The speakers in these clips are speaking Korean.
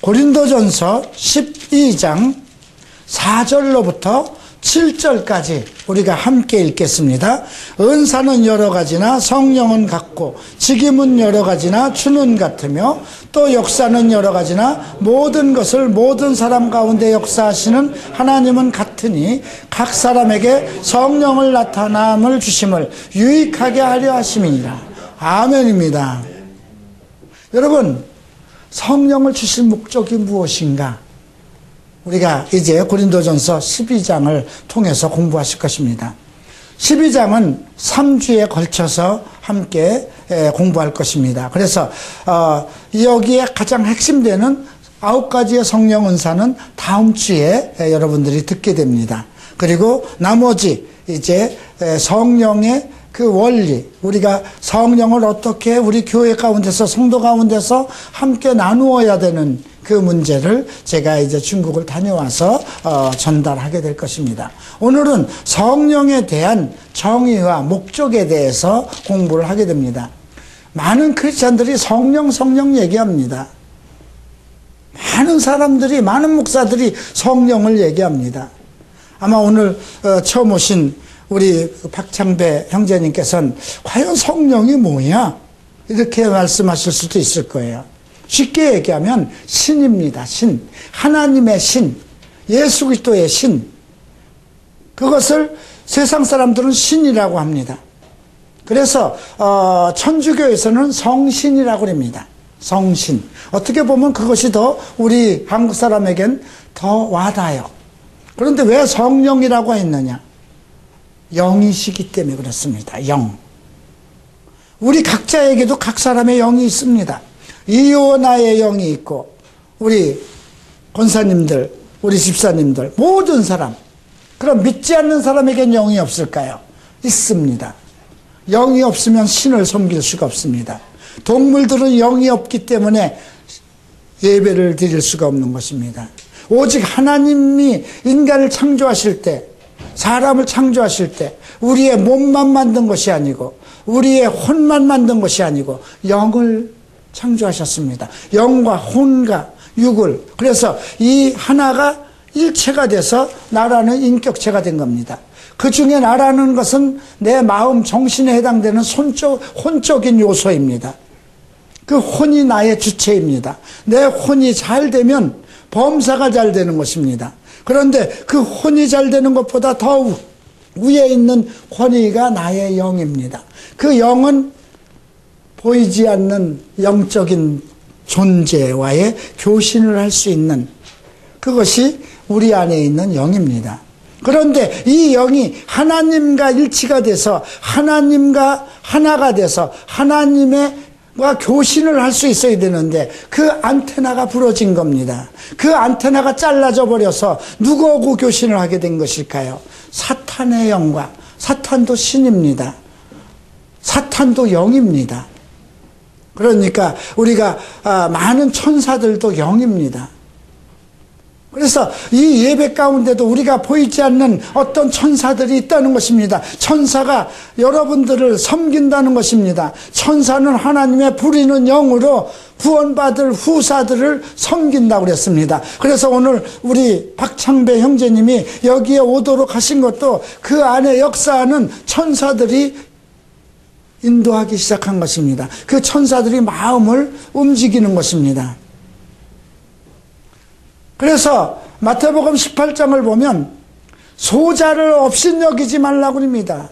고린도전서 12장 4절로부터 7절까지 우리가 함께 읽겠습니다. 은사는 여러 가지나 성령은 같고 직임은 여러 가지나 주는 같으며 또 역사는 여러 가지나 모든 것을 모든 사람 가운데 역사하시는 하나님은 같으니 각 사람에게 성령을 나타남을 주심을 유익하게 하려 하심이니라. 아멘입니다. 여러분, 성령을 주실 목적이 무엇인가? 우리가 이제 고린도전서 12장을 통해서 공부하실 것입니다. 12장은 3주에 걸쳐서 함께 공부할 것입니다. 그래서 여기에 가장 핵심되는 9가지의 성령 은사는 다음 주에 여러분들이 듣게 됩니다. 그리고 나머지 이제 성령의 그 원리, 우리가 성령을 어떻게 우리 교회 가운데서 성도 가운데서 함께 나누어야 되는 그 문제를 제가 이제 중국을 다녀와서 전달하게 될 것입니다. 오늘은 성령에 대한 정의와 목적에 대해서 공부를 하게 됩니다. 많은 크리스찬들이 성령 얘기합니다. 많은 사람들이, 많은 목사들이 성령을 얘기합니다. 아마 오늘 처음 오신 우리 박창배 형제님께서는 과연 성령이 뭐야? 이렇게 말씀하실 수도 있을 거예요. 쉽게 얘기하면 신입니다. 신. 하나님의 신. 예수 그리스도의 신. 그것을 세상 사람들은 신이라고 합니다. 그래서 천주교에서는 성신이라고 합니다. 성신. 어떻게 보면 그것이 더 우리 한국 사람에겐 더 와닿아요. 그런데 왜 성령이라고 했느냐? 영이시기 때문에 그렇습니다. 영. 우리 각자에게도 각 사람의 영이 있습니다. 이오나의 영이 있고, 우리 권사님들, 우리 집사님들, 모든 사람. 그럼 믿지 않는 사람에겐 영이 없을까요? 있습니다. 영이 없으면 신을 섬길 수가 없습니다. 동물들은 영이 없기 때문에 예배를 드릴 수가 없는 것입니다. 오직 하나님이 인간을 창조하실 때, 사람을 창조하실 때 우리의 몸만 만든 것이 아니고 우리의 혼만 만든 것이 아니고 영을 창조하셨습니다. 영과 혼과 육을. 그래서 이 하나가 일체가 돼서 나라는 인격체가 된 겁니다. 그 중에 나라는 것은 내 마음, 정신에 해당되는 혼적인 요소입니다. 그 혼이 나의 주체입니다. 내 혼이 잘 되면 범사가 잘 되는 것입니다. 그런데 그 혼이 잘 되는 것보다 더 위에 있는 권위가 나의 영입니다. 그 영은 보이지 않는 영적인 존재와의 교신을 할 수 있는 그것이 우리 안에 있는 영입니다. 그런데 이 영이 하나님과 일치가 돼서 하나님과 하나가 돼서 하나님의 교신을 할 수 있어야 되는데 그 안테나가 부러진 겁니다. 그 안테나가 잘라져 버려서 누구하고 교신을 하게 된 것일까요? 사탄의 영과, 사탄도 신입니다. 사탄도 영입니다. 그러니까 우리가 많은 천사들도 영입니다. 그래서 이 예배 가운데도 우리가 보이지 않는 어떤 천사들이 있다는 것입니다. 천사가 여러분들을 섬긴다는 것입니다. 천사는 하나님의 부리는 영으로 구원받을 후사들을 섬긴다고 그랬습니다. 그래서 오늘 우리 박창배 형제님이 여기에 오도록 하신 것도 그 안에 역사하는 천사들이 인도하기 시작한 것입니다. 그 천사들이 마음을 움직이는 것입니다. 그래서 마태복음 18장을 보면 소자를 업신여기지 말라고 합니다.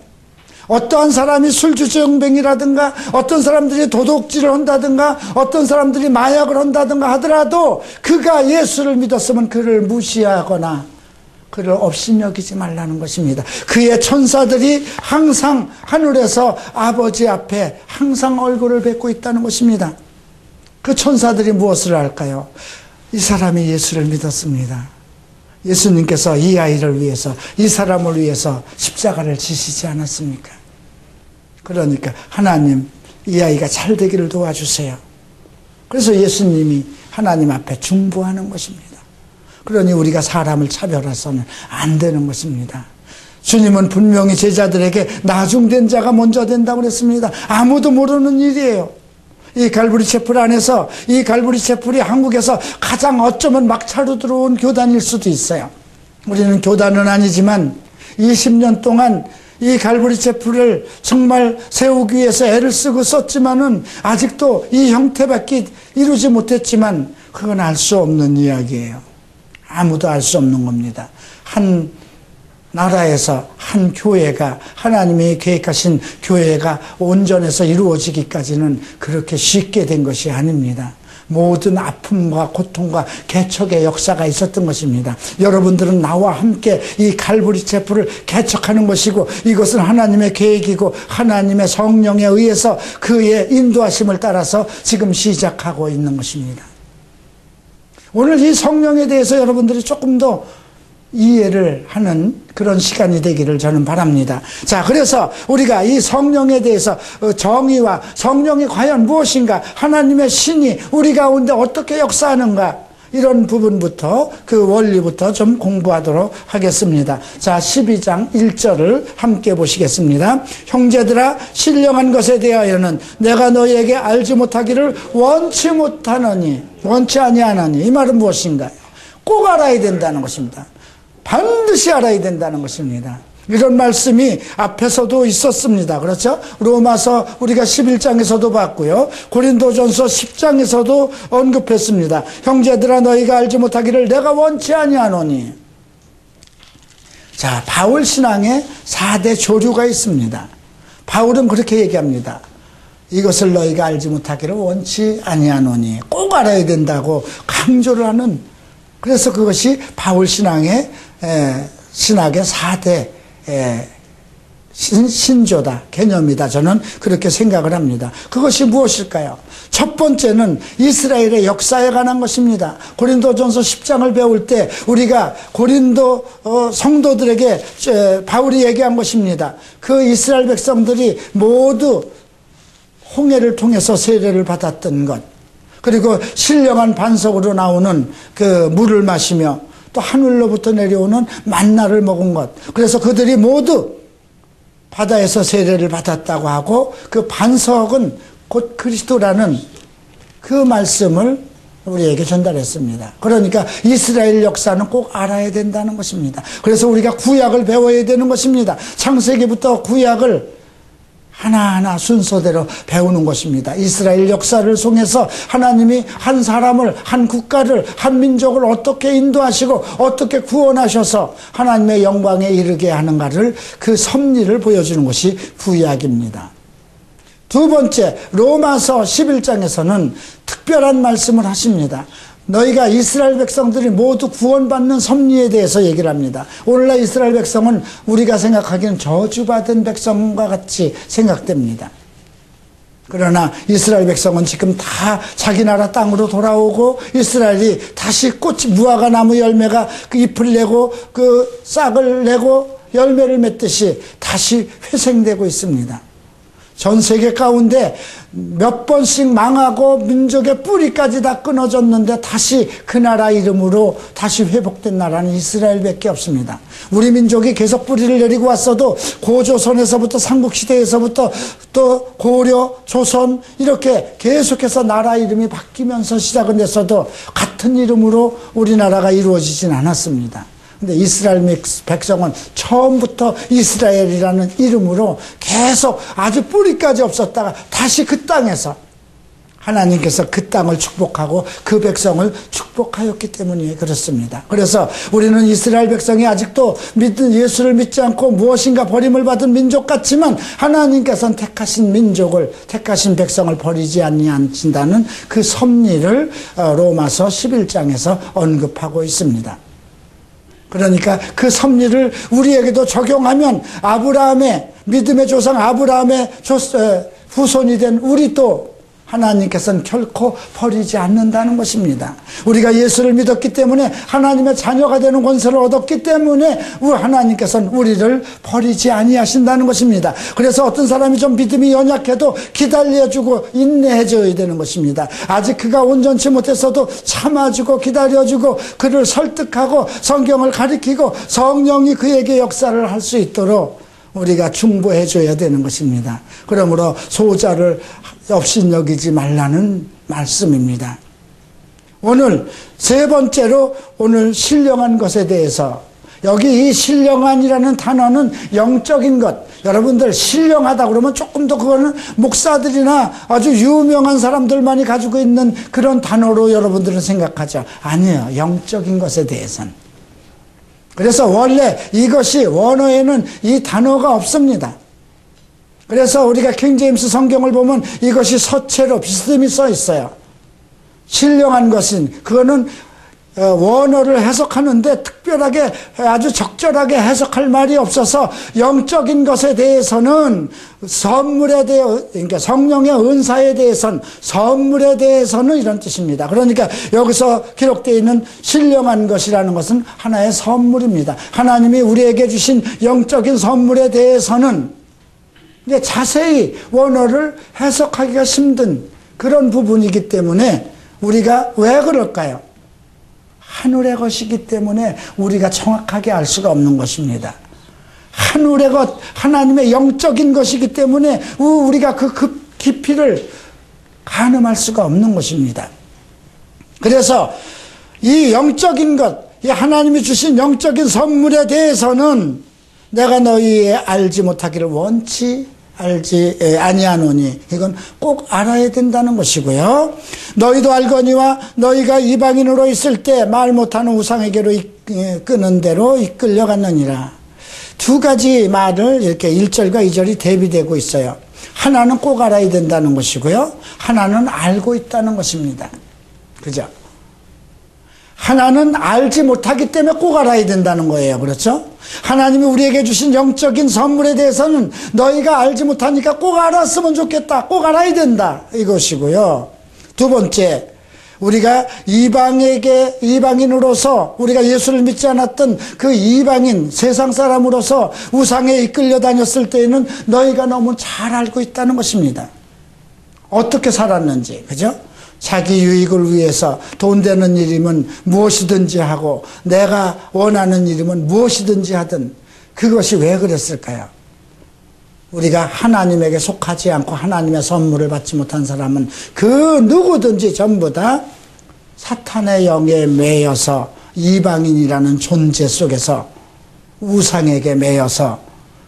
어떠한 사람이 술주정뱅이라든가 어떤 사람들이 도둑질을 한다든가 어떤 사람들이 마약을 한다든가 하더라도 그가 예수를 믿었으면 그를 무시하거나 그를 업신여기지 말라는 것입니다. 그의 천사들이 항상 하늘에서 아버지 앞에 항상 얼굴을 뵙고 있다는 것입니다. 그 천사들이 무엇을 할까요? 이 사람이 예수를 믿었습니다. 예수님께서 이 아이를 위해서, 이 사람을 위해서 십자가를 지시지 않았습니까? 그러니까 하나님, 이 아이가 잘 되기를 도와주세요. 그래서 예수님이 하나님 앞에 중보하는 것입니다. 그러니 우리가 사람을 차별해서는 안 되는 것입니다. 주님은 분명히 제자들에게 나중된 자가 먼저 된다고 그랬습니다. 아무도 모르는 일이에요. 이 갈보리 채플 안에서 이 갈보리 채플이 한국에서 가장 어쩌면 막차로 들어온 교단일 수도 있어요. 우리는 교단은 아니지만 20년 동안 이 갈보리 채플을 정말 세우기 위해서 애를 쓰고 썼지만은 아직도 이 형태밖에 이루지 못했지만 그건 알 수 없는 이야기예요. 아무도 알 수 없는 겁니다. 한 나라에서 한 교회가 하나님이 계획하신 교회가 온전해서 이루어지기까지는 그렇게 쉽게 된 것이 아닙니다. 모든 아픔과 고통과 개척의 역사가 있었던 것입니다. 여러분들은 나와 함께 이 갈보리 채플을 개척하는 것이고 이것은 하나님의 계획이고 하나님의 성령에 의해서 그의 인도하심을 따라서 지금 시작하고 있는 것입니다. 오늘 이 성령에 대해서 여러분들이 조금 더 이해를 하는 그런 시간이 되기를 저는 바랍니다. 자, 그래서 우리가 이 성령에 대해서 정의와 성령이 과연 무엇인가, 하나님의 신이 우리 가운데 어떻게 역사하는가, 이런 부분부터 그 원리부터 좀 공부하도록 하겠습니다. 자, 12장 1절을 함께 보시겠습니다. 형제들아, 신령한 것에 대하여는 내가 너희에게 알지 못하기를 원치 못하노니, 원치 아니하노니, 이 말은 무엇인가요? 꼭 알아야 된다는 것입니다. 반드시 알아야 된다는 것입니다. 이런 말씀이 앞에서도 있었습니다. 그렇죠? 로마서 우리가 11장에서도 봤고요. 고린도전서 10장에서도 언급했습니다. 형제들아, 너희가 알지 못하기를 내가 원치 아니하노니. 자, 바울 신앙에 4대 조류가 있습니다. 바울은 그렇게 얘기합니다. 이것을 너희가 알지 못하기를 원치 아니하노니. 꼭 알아야 된다고 강조를 하는, 그래서 그것이 바울 신앙의 신학의 4대 신조다, 개념이다. 저는 그렇게 생각을 합니다. 그것이 무엇일까요? 첫 번째는 이스라엘의 역사에 관한 것입니다. 고린도전서 10장을 배울 때 우리가 고린도 성도들에게 바울이 얘기한 것입니다. 그 이스라엘 백성들이 모두 홍해를 통해서 세례를 받았던 것, 그리고 신령한 반석으로 나오는 그 물을 마시며 또 하늘로부터 내려오는 만나를 먹은 것, 그래서 그들이 모두 바다에서 세례를 받았다고 하고 그 반석은 곧 그리스도라는 그 말씀을 우리에게 전달했습니다. 그러니까 이스라엘 역사는 꼭 알아야 된다는 것입니다. 그래서 우리가 구약을 배워야 되는 것입니다. 창세기부터 구약을 하나하나 순서대로 배우는 것입니다. 이스라엘 역사를 통해서 하나님이 한 사람을, 한 국가를, 한 민족을 어떻게 인도하시고 어떻게 구원하셔서 하나님의 영광에 이르게 하는가를, 그 섭리를 보여주는 것이 구약입니다. 두 번째, 로마서 11장에서는 특별한 말씀을 하십니다. 너희가 이스라엘 백성들이 모두 구원받는 섭리에 대해서 얘기를 합니다. 오늘날 이스라엘 백성은 우리가 생각하기에는 저주받은 백성과 같이 생각됩니다. 그러나 이스라엘 백성은 지금 다 자기 나라 땅으로 돌아오고 이스라엘이 다시 꽃이, 무화과 나무 열매가 그 잎을 내고 그 싹을 내고 열매를 맺듯이 다시 회생되고 있습니다. 전 세계 가운데 몇 번씩 망하고 민족의 뿌리까지 다 끊어졌는데 다시 그 나라 이름으로 다시 회복된 나라는 이스라엘밖에 없습니다. 우리 민족이 계속 뿌리를 내리고 왔어도 고조선에서부터 삼국시대에서부터 또 고려, 조선 이렇게 계속해서 나라 이름이 바뀌면서 시작은 됐어도 같은 이름으로 우리나라가 이루어지진 않았습니다. 근데 이스라엘 백성은 처음부터 이스라엘이라는 이름으로 계속 아주 뿌리까지 없었다가 다시 그 땅에서 하나님께서 그 땅을 축복하고 그 백성을 축복하였기 때문에 그렇습니다. 그래서 우리는 이스라엘 백성이 아직도 예수를 믿지 않고 무엇인가 버림을 받은 민족 같지만 하나님께서는 택하신 민족을, 택하신 백성을 버리지 아니하신다는 그 섭리를 로마서 11장에서 언급하고 있습니다. 그러니까 그 섭리를 우리에게도 적용하면 아브라함의, 믿음의 조상 아브라함의 후손이 된 우리도 하나님께서는 결코 버리지 않는다는 것입니다. 우리가 예수를 믿었기 때문에 하나님의 자녀가 되는 권세를 얻었기 때문에 하나님께서는 우리를 버리지 아니하신다는 것입니다. 그래서 어떤 사람이 좀 믿음이 연약해도 기다려주고 인내해줘야 되는 것입니다. 아직 그가 온전치 못했어도 참아주고 기다려주고 그를 설득하고 성경을 가르치고 성령이 그에게 역사를 할 수 있도록 우리가 중보해줘야 되는 것입니다. 그러므로 소자를 업신여기지 말라는 말씀입니다. 오늘 세 번째로 오늘 신령한 것에 대해서, 여기 이 신령한이라는 단어는 영적인 것. 여러분들 신령하다 그러면 조금 더 그거는 목사들이나 아주 유명한 사람들만이 가지고 있는 그런 단어로 여러분들은 생각하죠. 아니에요. 영적인 것에 대해서는. 그래서 원래 이것이 원어에는 이 단어가 없습니다. 그래서 우리가 킹제임스 성경을 보면 이것이 서체로 비스듬히 써 있어요. 신령한 것은, 그거는 원어를 해석하는데 특별하게 아주 적절하게 해석할 말이 없어서 영적인 것에 대해서는 선물에 대해, 그러니까 성령의 은사에 대해서는, 선물에 대해서는 이런 뜻입니다. 그러니까 여기서 기록되어 있는 신령한 것이라는 것은 하나의 선물입니다. 하나님이 우리에게 주신 영적인 선물에 대해서는 이제 자세히 원어를 해석하기가 힘든 그런 부분이기 때문에 우리가 왜 그럴까요? 하늘의 것이기 때문에 우리가 정확하게 알 수가 없는 것입니다. 하늘의 것, 하나님의 영적인 것이기 때문에 우리가 그 깊이를 가늠할 수가 없는 것입니다. 그래서 이 영적인 것, 이 하나님이 주신 영적인 선물에 대해서는 내가 너희의 알지 못하기를 원치 알지 아니하노니, 이건 꼭 알아야 된다는 것이고요. 너희도 알거니와 너희가 이방인으로 있을 때 말 못하는 우상에게로 이끄는 대로 이끌려갔느니라. 두 가지 말을 이렇게 1절과 2절이 대비되고 있어요. 하나는 꼭 알아야 된다는 것이고요, 하나는 알고 있다는 것입니다. 그죠? 하나는 알지 못하기 때문에 꼭 알아야 된다는 거예요. 그렇죠? 하나님이 우리에게 주신 영적인 선물에 대해서는 너희가 알지 못하니까 꼭 알았으면 좋겠다, 꼭 알아야 된다, 이것이고요. 두 번째, 우리가 이방인으로서, 우리가 예수를 믿지 않았던 그 이방인, 세상 사람으로서 우상에 이끌려 다녔을 때에는 너희가 너무 잘 알고 있다는 것입니다. 어떻게 살았는지, 그죠? 자기 유익을 위해서 돈 되는 일이면 무엇이든지 하고, 내가 원하는 일이면 무엇이든지 하든, 그것이 왜 그랬을까요? 우리가 하나님에게 속하지 않고 하나님의 선물을 받지 못한 사람은 그 누구든지 전부 다 사탄의 영에 매여서 이방인이라는 존재 속에서 우상에게 매여서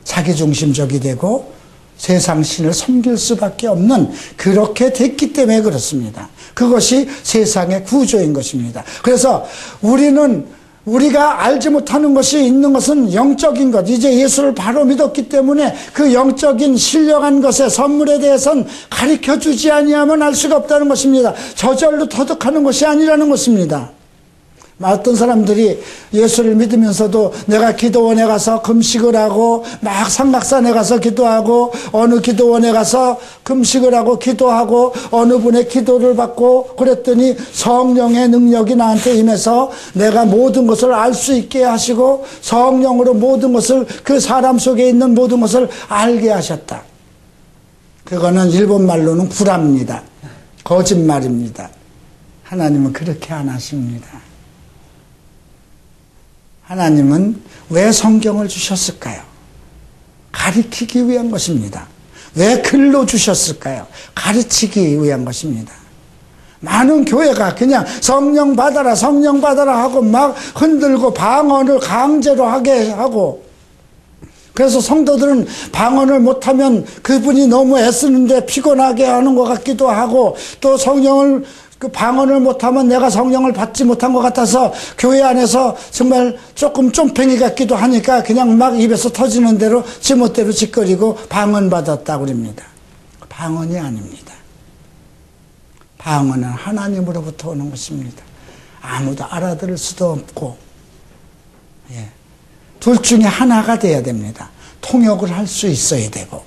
자기중심적이 되고 세상 신을 섬길 수밖에 없는, 그렇게 됐기 때문에 그렇습니다. 그것이 세상의 구조인 것입니다. 그래서 우리가 알지 못하는 것이 있는 것은 영적인 것, 이제 예수를 바로 믿었기 때문에 그 영적인 신령한 것의 선물에 대해서는 가르쳐주지 아니하면 알 수가 없다는 것입니다. 저절로 터득하는 것이 아니라는 것입니다. 어떤 사람들이 예수를 믿으면서도 내가 기도원에 가서 금식을 하고 막 삼각산에 가서 기도하고 어느 기도원에 가서 금식을 하고 기도하고 어느 분의 기도를 받고 그랬더니 성령의 능력이 나한테 임해서 내가 모든 것을 알 수 있게 하시고 성령으로 모든 것을, 그 사람 속에 있는 모든 것을 알게 하셨다. 그거는 일본말로는 구라입니다. 거짓말입니다. 하나님은 그렇게 안 하십니다. 하나님은 왜 성경을 주셨을까요? 가르치기 위한 것입니다. 왜 글로 주셨을까요? 가르치기 위한 것입니다. 많은 교회가 그냥 성령 받아라 성령 받아라 하고 막 흔들고 방언을 강제로 하게 하고, 그래서 성도들은 방언을 못하면 그분이 너무 애쓰는데 피곤하게 하는 것 같기도 하고, 또 성령을 그 방언을 못하면 내가 성령을 받지 못한 것 같아서 교회 안에서 정말 조금 쫌팽이 같기도 하니까 그냥 막 입에서 터지는 대로 지멋대로 짓거리고 방언 받았다고 그럽니다. 방언이 아닙니다. 방언은 하나님으로부터 오는 것입니다. 아무도 알아들을 수도 없고, 둘 중에 하나가 돼야 됩니다. 통역을 할 수 있어야 되고,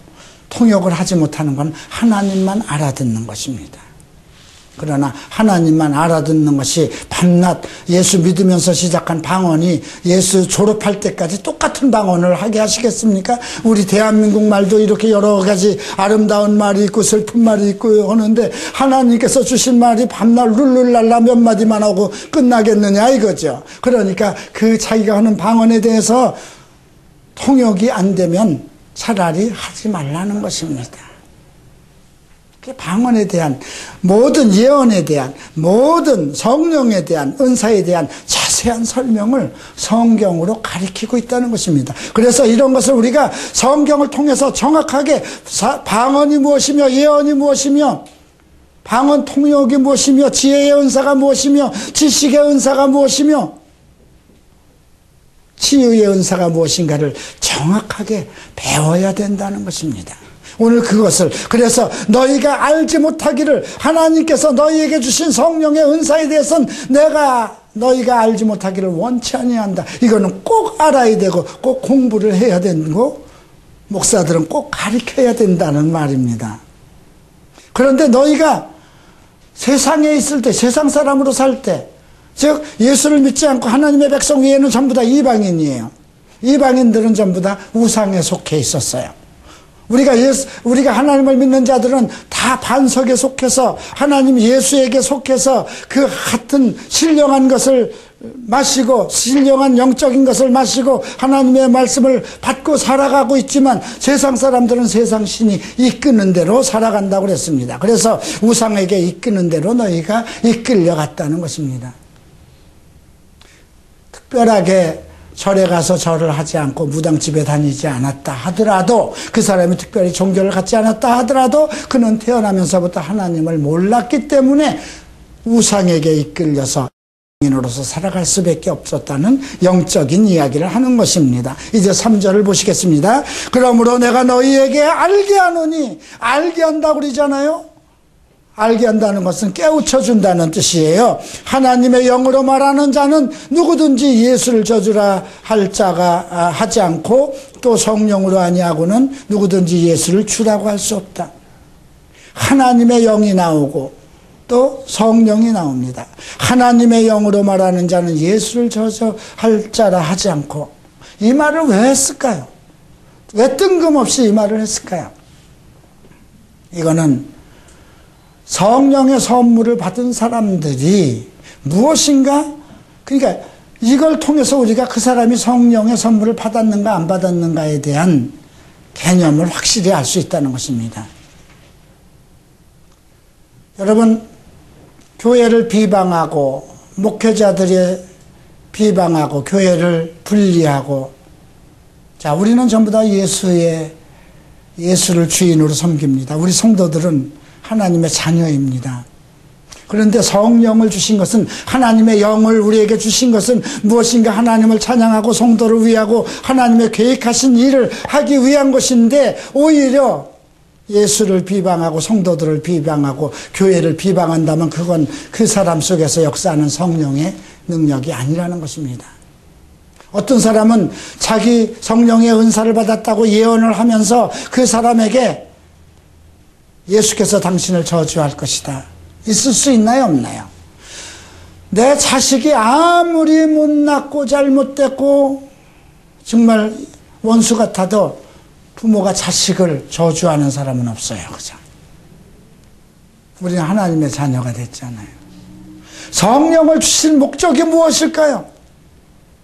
통역을 하지 못하는 건 하나님만 알아듣는 것입니다. 그러나 하나님만 알아듣는 것이 밤낮 예수 믿으면서 시작한 방언이 예수 졸업할 때까지 똑같은 방언을 하게 하시겠습니까? 우리 대한민국 말도 이렇게 여러 가지 아름다운 말이 있고 슬픈 말이 있고 하는데 하나님께서 주신 말이 밤낮 룰룰랄라 몇 마디만 하고 끝나겠느냐 이거죠. 그러니까 그 자기가 하는 방언에 대해서 통역이 안 되면 차라리 하지 말라는 것입니다. 방언에 대한 모든 예언에 대한 모든 성령에 대한 은사에 대한 자세한 설명을 성경으로 가리키고 있다는 것입니다. 그래서 이런 것을 우리가 성경을 통해서 정확하게 방언이 무엇이며 예언이 무엇이며 방언 통역이 무엇이며 지혜의 은사가 무엇이며 지식의 은사가 무엇이며 치유의 은사가 무엇인가를 정확하게 배워야 된다는 것입니다. 오늘 그것을 그래서 너희가 알지 못하기를 하나님께서 너희에게 주신 성령의 은사에 대해서는 너희가 알지 못하기를 원치 아니한다. 이거는 꼭 알아야 되고 꼭 공부를 해야 되고 목사들은 꼭 가르쳐야 된다는 말입니다. 그런데 너희가 세상에 있을 때 세상 사람으로 살 때 즉 예수를 믿지 않고 하나님의 백성 외에는 전부 다 이방인이에요. 이방인들은 전부 다 우상에 속해 있었어요. 우리가 하나님을 믿는 자들은 다 반석에 속해서 하나님 예수에게 속해서 그 같은 신령한 것을 마시고 신령한 영적인 것을 마시고 하나님의 말씀을 받고 살아가고 있지만 세상 사람들은 세상 신이 이끄는 대로 살아간다고 그랬습니다. 그래서 우상에게 이끄는 대로 너희가 이끌려갔다는 것입니다. 특별하게 절에 가서 절을 하지 않고 무당집에 다니지 않았다 하더라도 그 사람이 특별히 종교를 갖지 않았다 하더라도 그는 태어나면서부터 하나님을 몰랐기 때문에 우상에게 이끌려서 인으로서 살아갈 수밖에 없었다는 영적인 이야기를 하는 것입니다. 이제 3절을 보시겠습니다. 그러므로 내가 너희에게 알게 하노니 알게 한다고 그러잖아요. 알게 한다는 것은 깨우쳐준다는 뜻이에요. 하나님의 영으로 말하는 자는 누구든지 예수를 저주라 할 자가 하지 않고 또 성령으로 아니하고는 누구든지 예수를 주라고 할 수 없다. 하나님의 영이 나오고 또 성령이 나옵니다. 하나님의 영으로 말하는 자는 예수를 저주할 자라 하지 않고 이 말을 왜 했을까요? 왜 뜬금없이 이 말을 했을까요? 이거는 성령의 선물을 받은 사람들이 무엇인가? 그러니까 이걸 통해서 우리가 그 사람이 성령의 선물을 받았는가 안 받았는가에 대한 개념을 확실히 알 수 있다는 것입니다. 여러분, 교회를 비방하고 목회자들의 비방하고 교회를 분리하고 자, 우리는 전부 다 예수를 주인으로 섬깁니다. 우리 성도들은 하나님의 자녀입니다. 그런데 성령을 주신 것은 하나님의 영을 우리에게 주신 것은 무엇인가 하나님을 찬양하고 성도를 위하고 하나님의 계획하신 일을 하기 위한 것인데 오히려 예수를 비방하고 성도들을 비방하고 교회를 비방한다면 그건 그 사람 속에서 역사하는 성령의 능력이 아니라는 것입니다. 어떤 사람은 자기 성령의 은사를 받았다고 예언을 하면서 그 사람에게 예수께서 당신을 저주할 것이다. 있을 수 있나요? 없나요? 내 자식이 아무리 못났고 잘못됐고 정말 원수 같아도 부모가 자식을 저주하는 사람은 없어요. 그죠? 우리는 하나님의 자녀가 됐잖아요. 성령을 주신 목적이 무엇일까요?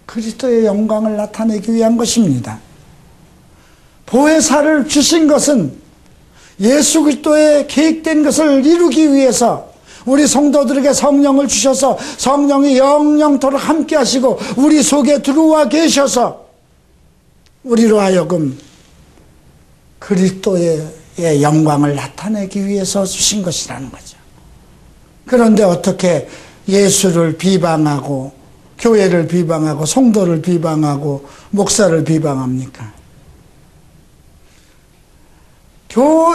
그리스도의 영광을 나타내기 위한 것입니다. 보혜사를 주신 것은 예수 그리스도의 계획된 것을 이루기 위해서 우리 성도들에게 성령을 주셔서 성령이 영영토록 함께 하시고 우리 속에 들어와 계셔서 우리로 하여금 그리스도의 영광을 나타내기 위해서 주신 것이라는 거죠. 그런데 어떻게 예수를 비방하고 교회를 비방하고 성도를 비방하고 목사를 비방합니까?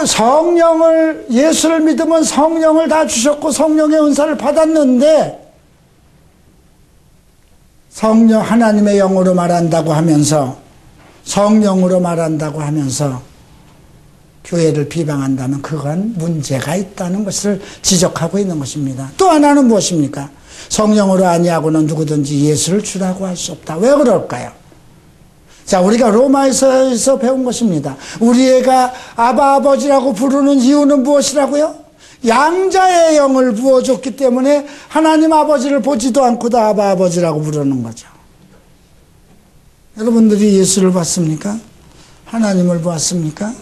성령을 예수를 믿으면 성령을 다 주셨고 성령의 은사를 받았는데 성령 하나님의 영으로 말한다고 하면서 성령으로 말한다고 하면서 교회를 비방한다면 그건 문제가 있다는 것을 지적하고 있는 것입니다. 또 하나는 무엇입니까? 성령으로 아니하고는 누구든지 예수를 주라고 할 수 없다. 왜 그럴까요? 자, 우리가 로마에서 배운 것입니다. 우리 애가 아바 아버지라고 부르는 이유는 무엇이라고요? 양자의 영을 부어줬기 때문에 하나님 아버지를 보지도 않고도 아바 아버지라고 부르는 거죠. 여러분들이 예수를 봤습니까? 하나님을 보았습니까?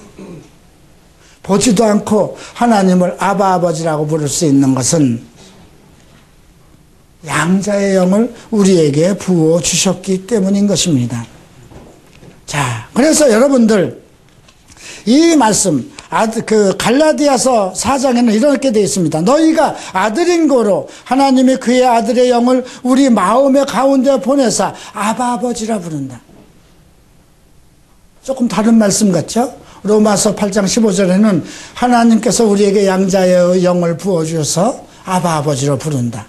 보지도 않고 하나님을 아바 아버지라고 부를 수 있는 것은 양자의 영을 우리에게 부어 주셨기 때문인 것입니다. 자, 그래서 여러분들 이 말씀 갈라디아서 4장에는 이렇게 되어 있습니다. 너희가 아들인 고로 하나님이 그의 아들의 영을 우리 마음의 가운데 보내사 아바 아버지라 부른다. 조금 다른 말씀 같죠? 로마서 8장 15절에는 하나님께서 우리에게 양자의 영을 부어주셔서 아바 아버지로 부른다.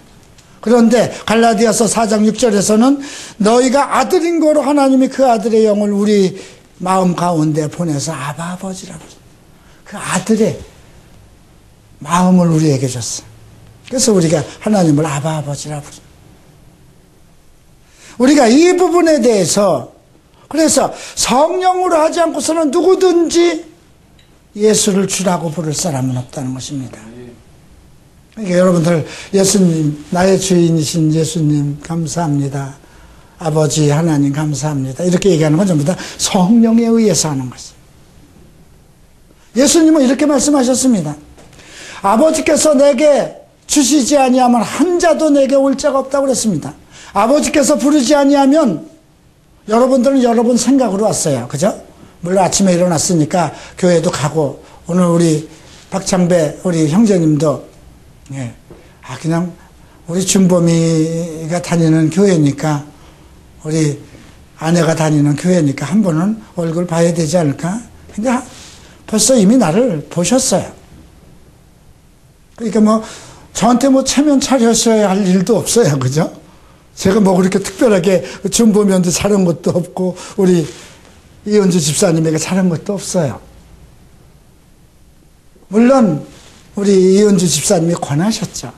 그런데 갈라디아서 4장 6절에서는 너희가 아들인 거로 하나님이 그 아들의 영을 우리 마음 가운데 보내서 아바 아버지라 부른다. 그 아들의 마음을 우리에게 줬어. 그래서 우리가 하나님을 아바 아버지라 부른다. 우리가 이 부분에 대해서 그래서 성령으로 하지 않고서는 누구든지 예수를 주라고 부를 사람은 없다는 것입니다. 그러니까 여러분들 예수님, 나의 주인이신 예수님 감사합니다. 아버지 하나님 감사합니다. 이렇게 얘기하는 건 전부 다 성령에 의해서 하는 것이에요. 예수님은 이렇게 말씀하셨습니다. 아버지께서 내게 주시지 아니하면 한 자도 내게 올 자가 없다고 그랬습니다. 아버지께서 부르지 아니하면 여러분들은 여러분 생각으로 왔어요. 그죠? 물론 아침에 일어났으니까 교회도 가고, 오늘 우리 박창배, 우리 형제님도, 예, 그냥 우리 준범이가 다니는 교회니까, 우리 아내가 다니는 교회니까 한 번은 얼굴 봐야 되지 않을까? 근데 벌써 이미 나를 보셨어요. 그러니까 뭐, 저한테 뭐 체면 차려셔야 할 일도 없어요. 그죠? 제가 뭐 그렇게 특별하게 준보면도 잘한 것도 없고 우리 이은주 집사님에게 잘한 것도 없어요. 물론 우리 이은주 집사님이 권하셨죠.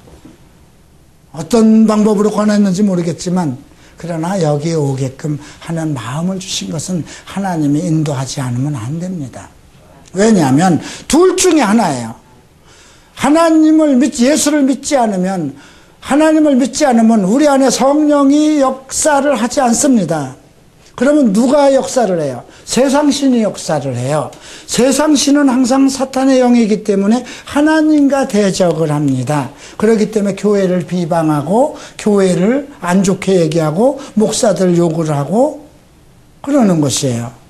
어떤 방법으로 권했는지 모르겠지만 그러나 여기에 오게끔 하는 마음을 주신 것은 하나님이 인도하지 않으면 안 됩니다. 왜냐하면 둘 중에 하나예요. 예수를 믿지 않으면, 하나님을 믿지 않으면 우리 안에 성령이 역사를 하지 않습니다. 그러면 누가 역사를 해요? 세상신이 역사를 해요. 세상신은 항상 사탄의 영이기 때문에 하나님과 대적을 합니다. 그렇기 때문에 교회를 비방하고 교회를 안 좋게 얘기하고 목사들 욕을 하고 그러는 것이에요.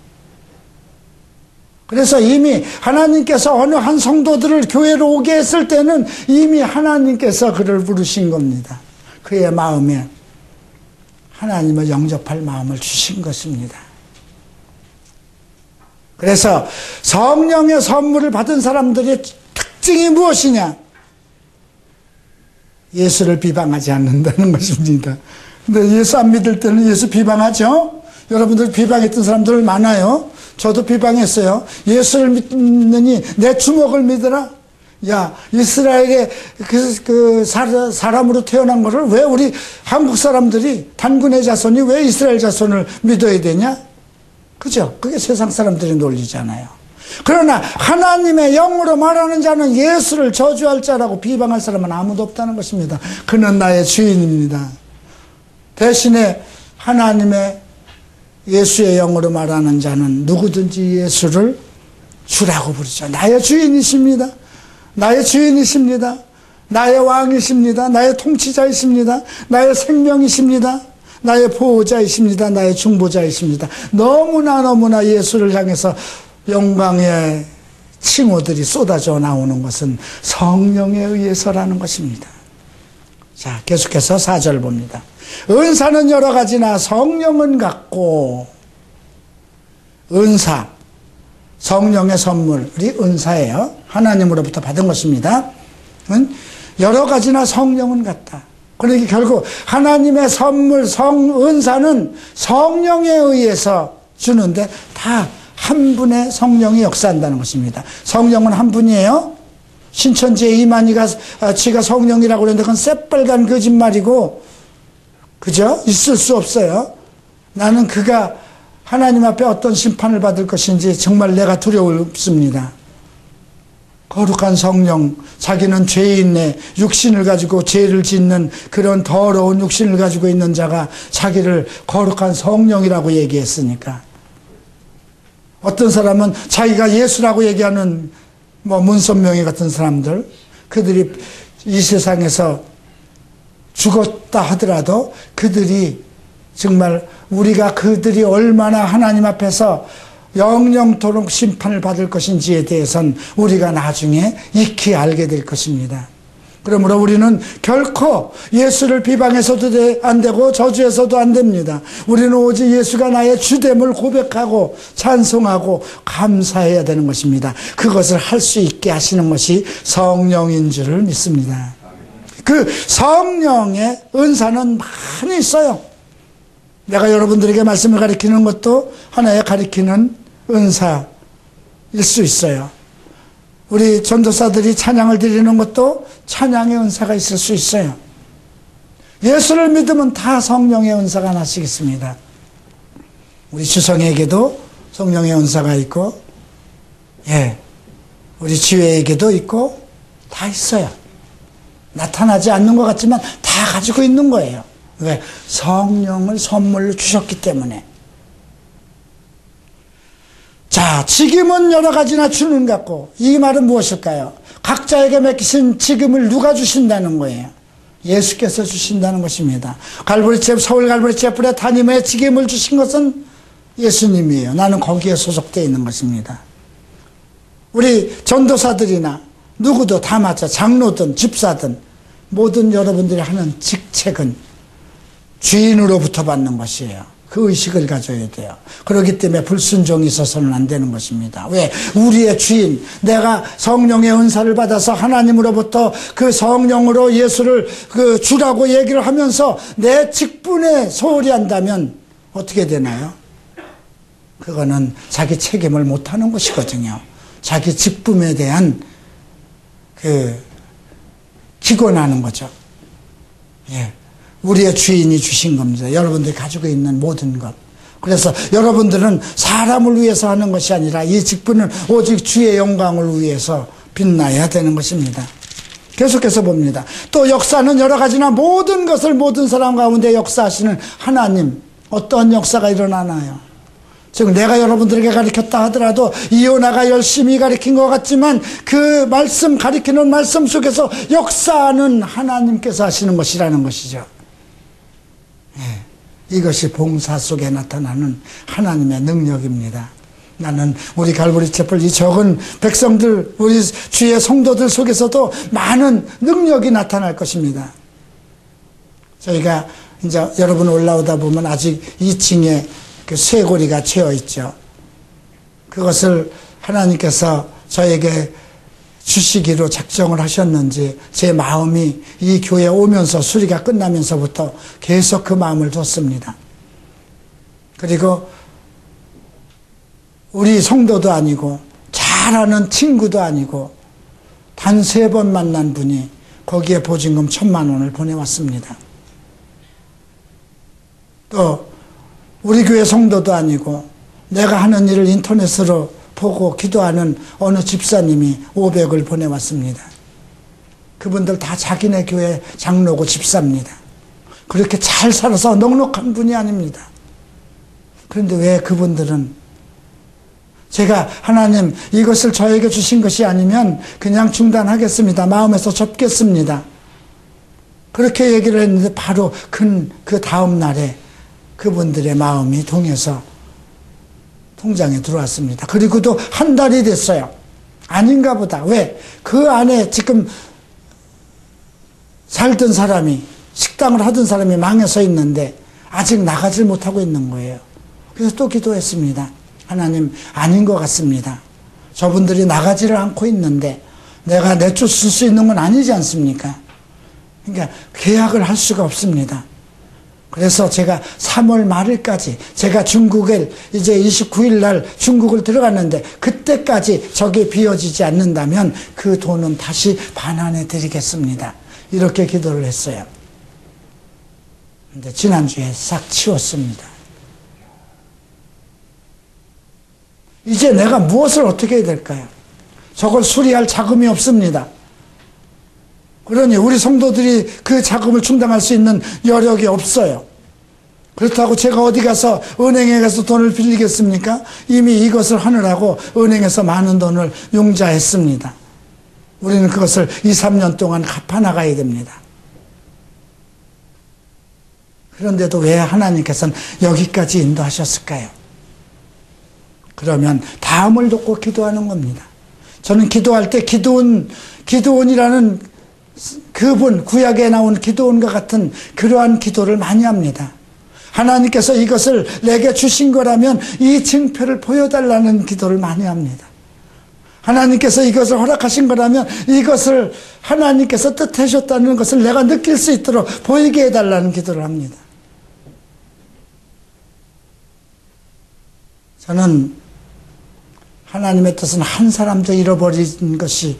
그래서 이미 하나님께서 어느 한 성도들을 교회로 오게 했을 때는 이미 하나님께서 그를 부르신 겁니다. 그의 마음에 하나님을 영접할 마음을 주신 것입니다. 그래서 성령의 선물을 받은 사람들의 특징이 무엇이냐? 예수를 비방하지 않는다는 것입니다. 근데 예수 안 믿을 때는 예수 비방하죠? 여러분들 비방했던 사람들 많아요. 저도 비방했어요. 예수를 믿느니 내 주먹을 믿으라. 야, 이스라엘의 사람으로 태어난 것을 왜 우리 한국 사람들이, 단군의 자손이 왜 이스라엘 자손을 믿어야 되냐? 그죠? 그게 세상 사람들이 논리잖아요. 그러나 하나님의 영으로 말하는 자는 예수를 저주할 자라고 비방할 사람은 아무도 없다는 것입니다. 그는 나의 주인입니다. 대신에 하나님의 예수의 영으로 말하는 자는 누구든지 예수를 주라고 부르죠. 나의 주인이십니다. 나의 주인이십니다. 나의 왕이십니다. 나의 통치자이십니다. 나의 생명이십니다. 나의 보호자이십니다. 나의 중보자이십니다. 너무나 예수를 향해서 영광의 칭호들이 쏟아져 나오는 것은 성령에 의해서라는 것입니다. 자, 계속해서 4절 봅니다. 은사는 여러 가지나 성령은 같고, 은사, 성령의 선물이 은사예요. 하나님으로부터 받은 것입니다. 여러 가지나 성령은 같다. 그러니까 결국 하나님의 선물, 은사는 성령에 의해서 주는데 다 한 분의 성령이 역사한다는 것입니다. 성령은 한 분이에요. 신천지의 이만희가 지가 성령이라고 그러는데 그건 새빨간 거짓말이고, 그죠? 있을 수 없어요. 나는 그가 하나님 앞에 어떤 심판을 받을 것인지 정말 내가 두려웠습니다. 거룩한 성령, 자기는 죄인의 육신을 가지고 죄를 짓는 그런 더러운 육신을 가지고 있는 자가 자기를 거룩한 성령이라고 얘기했으니까. 어떤 사람은 자기가 예수라고 얘기하는 뭐 문선명이 같은 사람들, 그들이 이 세상에서 죽었다 하더라도 그들이 정말 우리가 그들이 얼마나 하나님 앞에서 영영토록 심판을 받을 것인지에 대해서는 우리가 나중에 익히 알게 될 것입니다. 그러므로 우리는 결코 예수를 비방해서도 안 되고 저주해서도 안 됩니다. 우리는 오직 예수가 나의 주됨을 고백하고 찬송하고 감사해야 되는 것입니다. 그것을 할 수 있게 하시는 것이 성령인 줄을 믿습니다. 그 성령의 은사는 많이 있어요. 내가 여러분들에게 말씀을 가르치는 것도 하나의 가르치는 은사일 수 있어요. 우리 전도사들이 찬양을 드리는 것도 찬양의 은사가 있을 수 있어요. 예수를 믿으면 다 성령의 은사가 나시겠습니다. 우리 주성에게도 성령의 은사가 있고, 우리 지회에게도 있고, 다 있어요. 나타나지 않는 것 같지만 다 가지고 있는 거예요. 왜? 성령을 선물로 주셨기 때문에. 자, 직임은 여러 가지나 주는 것 같고, 이 말은 무엇일까요? 각자에게 맡기신 직임을 누가 주신다는 거예요? 예수께서 주신다는 것입니다. 서울 갈보리 채플에 담임의 직임을 주신 것은 예수님이에요. 나는 거기에 소속되어 있는 것입니다. 우리 전도사들이나 누구도 다 맞아. 장로든 집사든 모든 여러분들이 하는 직책은 주인으로부터 받는 것이에요. 그 의식을 가져야 돼요. 그렇기 때문에 불순종이 있어서는 안 되는 것입니다. 왜? 우리의 주인, 내가 성령의 은사를 받아서 하나님으로부터 그 성령으로 예수를 주라고 얘기를 하면서 내 직분에 소홀히 한다면 어떻게 되나요? 그거는 자기 책임을 못하는 것이거든요. 자기 직분에 대한 기권하는 거죠. 우리의 주인이 주신 겁니다. 여러분들이 가지고 있는 모든 것. 그래서 여러분들은 사람을 위해서 하는 것이 아니라 이 직분은 오직 주의 영광을 위해서 빛나야 되는 것입니다. 계속해서 봅니다. 또 역사는 여러 가지나 모든 것을 모든 사람 가운데 역사하시는 하나님, 어떤 역사가 일어나나요? 즉 내가 여러분들에게 가르쳤다 하더라도 이오나가 열심히 가르친 것 같지만 그 말씀, 가르치는 말씀 속에서 역사는 하나님께서 하시는 것이라는 것이죠. 이것이 봉사 속에 나타나는 하나님의 능력입니다. 나는 우리 갈보리 채플 이 적은 백성들, 우리 주의 성도들 속에서도 많은 능력이 나타날 것입니다. 저희가 이제 여러분 올라오다 보면 아직 2층에 그 쇠고리가 채워 있죠. 그것을 하나님께서 저에게 주시기로 작정을 하셨는지 제 마음이 이 교회에 오면서 수리가 끝나면서부터 계속 그 마음을 뒀습니다. 그리고 우리 성도도 아니고 잘 아는 친구도 아니고 단 3번 만난 분이 거기에 보증금 1,000만 원을 보내왔습니다. 또 우리 교회 성도도 아니고 내가 하는 일을 인터넷으로 보고 기도하는 어느 집사님이 500을 보내왔습니다. 그분들 다 자기네 교회 장로고 집사입니다. 그렇게 잘 살아서 넉넉한 분이 아닙니다. 그런데 왜 그분들은 제가 하나님 이것을 저에게 주신 것이 아니면 그냥 중단하겠습니다. 마음에서 접겠습니다. 그렇게 얘기를 했는데 바로 그 다음 날에 그분들의 마음이 동해서 통장에 들어왔습니다. 그리고도 한 달이 됐어요. 아닌가 보다. 왜? 그 안에 지금 살던 사람이, 식당을 하던 사람이 망해서 있는데 아직 나가질 못하고 있는 거예요. 그래서 또 기도했습니다. 하나님, 아닌 것 같습니다. 저분들이 나가지를 않고 있는데 내가 내쫓을 수 있는 건 아니지 않습니까? 그러니까 계약을 할 수가 없습니다. 그래서 제가 3월 말일까지 제가 중국에 이제 29일 날 중국을 들어갔는데 그때까지 저게 비워지지 않는다면 그 돈은 다시 반환해 드리겠습니다. 이렇게 기도를 했어요. 근데 지난주에 싹 치웠습니다. 이제 내가 무엇을 어떻게 해야 될까요? 저걸 수리할 자금이 없습니다. 그러니 우리 성도들이 그 자금을 충당할 수 있는 여력이 없어요. 그렇다고 제가 어디 가서 은행에 가서 돈을 빌리겠습니까? 이미 이것을 하느라고 은행에서 많은 돈을 융자했습니다. 우리는 그것을 2, 3년 동안 갚아나가야 됩니다. 그런데도 왜 하나님께서는 여기까지 인도하셨을까요? 그러면 다음을 놓고 기도하는 겁니다. 저는 기도할 때 기도원이라는 그분, 구약에 나온 기도원과 같은 그러한 기도를 많이 합니다. 하나님께서 이것을 내게 주신 거라면 이 증표를 보여달라는 기도를 많이 합니다. 하나님께서 이것을 허락하신 거라면 이것을 하나님께서 뜻하셨다는 것을 내가 느낄 수 있도록 보이게 해달라는 기도를 합니다. 저는 하나님의 뜻은 한 사람도 잃어버리는 것이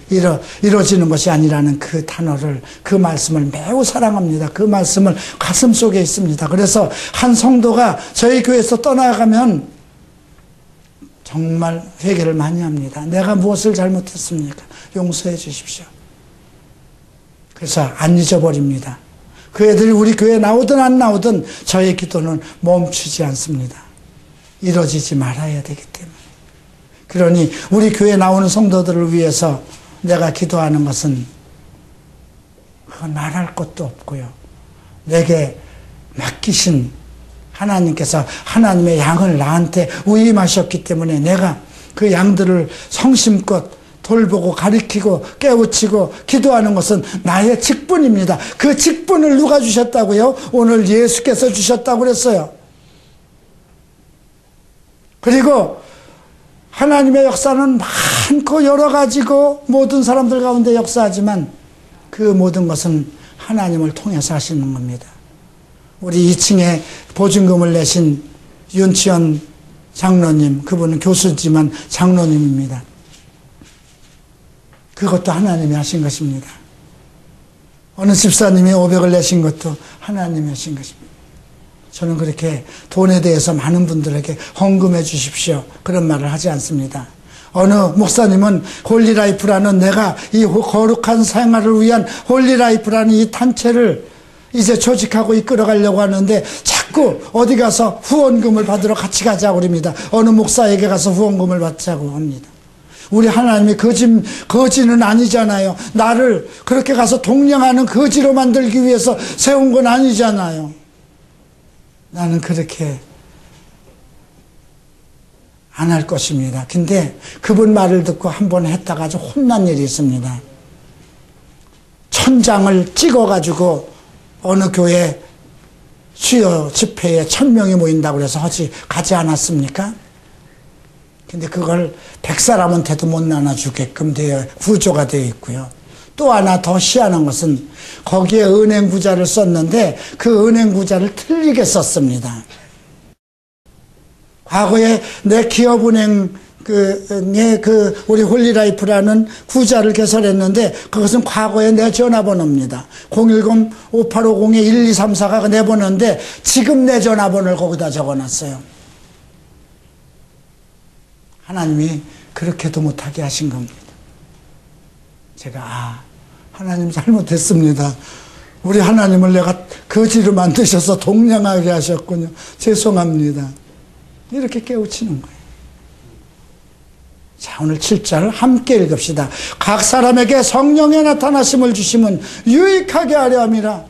이루어지는 것이 아니라는 그 단어를, 그 말씀을 매우 사랑합니다. 그 말씀을 가슴 속에 있습니다. 그래서 한 성도가 저희 교회에서 떠나가면 정말 회개를 많이 합니다. 내가 무엇을 잘못했습니까? 용서해 주십시오. 그래서 안 잊어버립니다. 그 애들이 우리 교회에 나오든 안 나오든 저의 기도는 멈추지 않습니다. 이루어지지 말아야 되기 때문에. 그러니 우리 교회에 나오는 성도들을 위해서 내가 기도하는 것은 그건 말할 것도 없고요. 내게 맡기신 하나님께서 하나님의 양을 나한테 위임하셨기 때문에 내가 그 양들을 성심껏 돌보고 가르치고 깨우치고 기도하는 것은 나의 직분입니다. 그 직분을 누가 주셨다고요? 오늘 예수께서 주셨다고 그랬어요. 그리고 하나님의 역사는 많고 여러 가지고 모든 사람들 가운데 역사하지만 그 모든 것은 하나님을 통해서 하시는 겁니다. 우리 2층에 보증금을 내신 윤치현 장로님, 그분은 교수지만 장로님입니다. 그것도 하나님이 하신 것입니다. 어느 집사님이 500을 내신 것도 하나님이 하신 것입니다. 저는 그렇게 돈에 대해서 많은 분들에게 헌금해 주십시오, 그런 말을 하지 않습니다. 어느 목사님은 홀리라이프라는, 내가 이 거룩한 생활을 위한 홀리라이프라는 이 단체를 이제 조직하고 이끌어가려고 하는데 자꾸 어디 가서 후원금을 받으러 같이 가자고 그럽니다. 어느 목사에게 가서 후원금을 받자고 합니다. 우리 하나님이 거지는 아니잖아요. 나를 그렇게 가서 동령하는 거지로 만들기 위해서 세운 건 아니잖아요. 나는 그렇게 안 할 것입니다. 근데 그분 말을 듣고 한번 했다가 아주 혼난 일이 있습니다. 천장을 찍어가지고 어느 교회 수요 집회에 1000명이 모인다고 해서 가지 않았습니까? 근데 그걸 100사람한테도 못 나눠주게끔 구조가 되어 있고요. 또 하나 더 희한한 것은 거기에 은행 구자를 썼는데 그 은행 구자를 틀리게 썼습니다. 과거에 내 기업은행 우리 홀리라이프라는 구자를 개설했는데 그것은 과거에 내 전화번호입니다. 010-5850-1234가 내 번호인데 지금 내 전화번호를 거기다 적어놨어요. 하나님이 그렇게도 못하게 하신 겁니다. 제가 하나님 잘못했습니다. 우리 하나님을 내가 거지로 만드셔서 동냥하게 하셨군요. 죄송합니다. 이렇게 깨우치는 거예요. 자, 오늘 7절 함께 읽읍시다. 각 사람에게 성령의 나타나심을 주심은 유익하게 하려 함이라.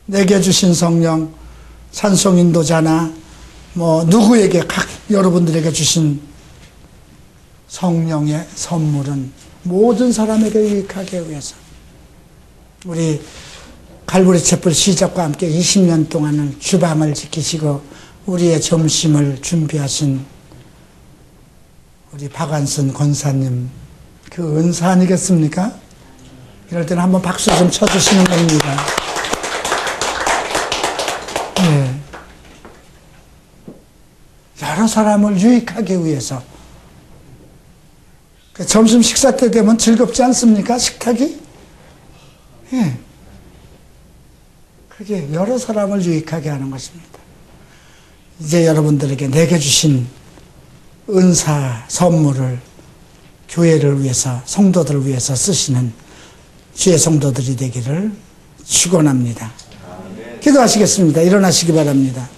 내게 주신 성령, 찬송 인도자나 누구에게, 여러분들에게 주신 성령의 선물은 모든 사람에게 유익하게 위해서, 우리 갈보리 촛불 시작과 함께 20년 동안은 주방을 지키시고 우리의 점심을 준비하신 우리 박완순 권사님, 그 은사 아니겠습니까? 이럴 때는 한번 박수 좀 쳐주시는 겁니다. 네. 여러 사람을 유익하게 위해서. 점심 식사 때 되면 즐겁지 않습니까? 식탁이? 예. 그게 여러 사람을 유익하게 하는 것입니다. 이제 여러분들에게 내게 주신 은사, 선물을 교회를 위해서, 성도들을 위해서 쓰시는 주의 성도들이 되기를 축원합니다. 기도하시겠습니다. 일어나시기 바랍니다.